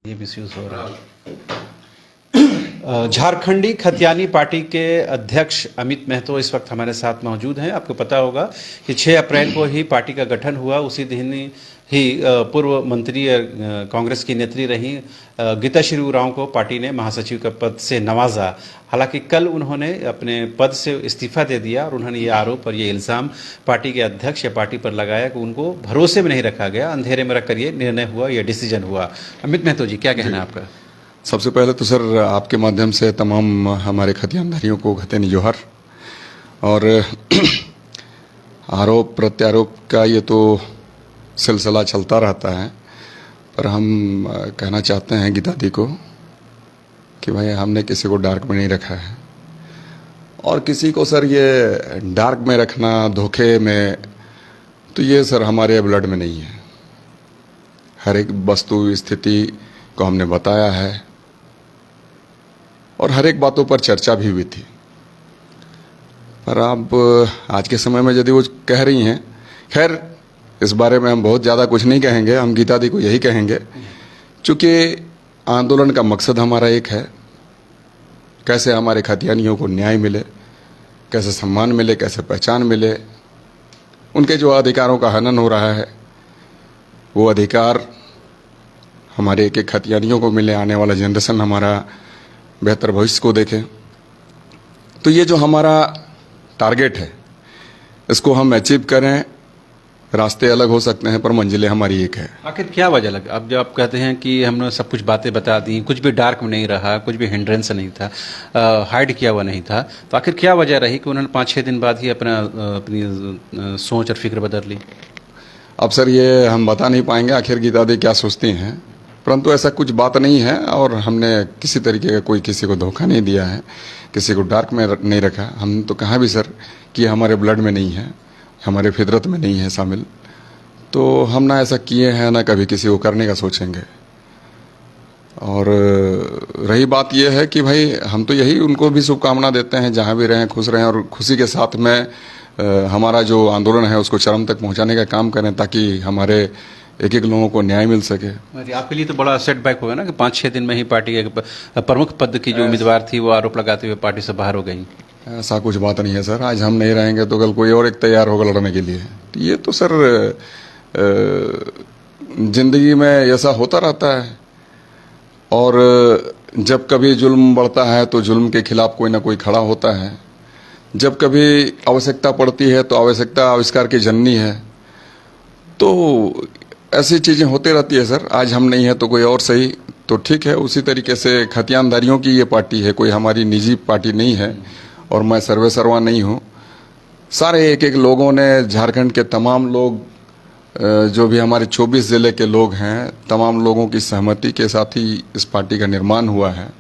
ये मिसयूज हो रहा है। झारखंडी खतियानी पार्टी के अध्यक्ष अमित महतो इस वक्त हमारे साथ मौजूद हैं। आपको पता होगा कि 6 अप्रैल को ही पार्टी का गठन हुआ। उसी दिन ही पूर्व मंत्री कांग्रेस की नेत्री रही गीताश्री उरांव को पार्टी ने महासचिव के पद से नवाजा। हालांकि कल उन्होंने अपने पद से इस्तीफा दे दिया और उन्होंने ये आरोप और ये इल्ज़ाम पार्टी के अध्यक्ष या पार्टी पर लगाया कि उनको भरोसे में नहीं रखा गया, अंधेरे में रखकर ये निर्णय हुआ, ये डिसीजन हुआ। अमित महतो जी, क्या कहना है आपका? सबसे पहले तो सर आपके माध्यम से तमाम हमारे खतियानधारियों को खतियानी जोहर। और आरोप प्रत्यारोप का ये तो सिलसिला चलता रहता है, पर हम कहना चाहते हैं गीता दी को कि भाई हमने किसी को डार्क में नहीं रखा है। और किसी को सर ये डार्क में रखना, धोखे में, तो ये सर हमारे ब्लड में नहीं है। हर एक वस्तु स्थिति को हमने बताया है और हर एक बातों पर चर्चा भी हुई थी। पर अब आज के समय में यदि वो कह रही हैं, खैर इस बारे में हम बहुत ज़्यादा कुछ नहीं कहेंगे। हम गीता दी को यही कहेंगे, चूँकि आंदोलन का मकसद हमारा एक है, कैसे हमारे खतियानियों को न्याय मिले, कैसे सम्मान मिले, कैसे पहचान मिले। उनके जो अधिकारों का हनन हो रहा है, वो अधिकार हमारे एक एक खतियानियों को मिले, आने वाला जनरेशन हमारा बेहतर भविष्य को देखे। तो ये जो हमारा टारगेट है, इसको हम अचीव करें। रास्ते अलग हो सकते हैं पर मंजिलें हमारी एक है। आखिर क्या वजह लग, अब जब आप कहते हैं कि हमने सब कुछ बातें बता दी, कुछ भी डार्क में नहीं रहा, कुछ भी हिंड्रेंस नहीं था, हाइड किया हुआ नहीं था, तो आखिर क्या वजह रही कि उन्होंने 5-6 दिन बाद ही अपनी सोच और फिक्र बदल ली? अब सर ये हम बता नहीं पाएंगे आखिर गीता दी क्या सोचती हैं, परंतु ऐसा कुछ बात नहीं है और हमने किसी तरीके का कोई किसी को धोखा नहीं दिया है, किसी को डार्क में नहीं रखा। हम तो कहा भी सर कि हमारे ब्लड में नहीं है, हमारे फितरत में नहीं है शामिल। तो हम ना ऐसा किए हैं, ना कभी किसी को करने का सोचेंगे। और रही बात यह है कि भाई हम तो यही उनको भी शुभकामना देते हैं, जहाँ भी रहें खुश रहें और खुशी के साथ में हमारा जो आंदोलन है उसको चरम तक पहुँचाने का काम करें, ताकि हमारे एक एक लोगों को न्याय मिल सके। आपके लिए तो बड़ा सेटबैक होगा ना कि 5-6 दिन में ही पार्टी के प्रमुख पद की जो उम्मीदवार थी वो आरोप लगाते हुए पार्टी से बाहर हो गई। ऐसा कुछ बात नहीं है सर। आज हम नहीं रहेंगे तो कल कोई और एक तैयार होगा लड़ने के लिए। तो ये तो सर जिंदगी में ऐसा होता रहता है। और जब कभी जुल्म बढ़ता है तो जुल्म के खिलाफ कोई ना कोई खड़ा होता है। जब कभी आवश्यकता पड़ती है तो आवश्यकता आविष्कार की जननी है। तो ऐसी चीज़ें होती रहती है सर। आज हम नहीं है तो कोई और सही, तो ठीक है। उसी तरीके से खतियानधारियों की ये पार्टी है, कोई हमारी निजी पार्टी नहीं है और मैं सर्वे सर्वा नहीं हूँ। सारे एक एक लोगों ने, झारखंड के तमाम लोग, जो भी हमारे 24 जिले के लोग हैं, तमाम लोगों की सहमति के साथ ही इस पार्टी का निर्माण हुआ है।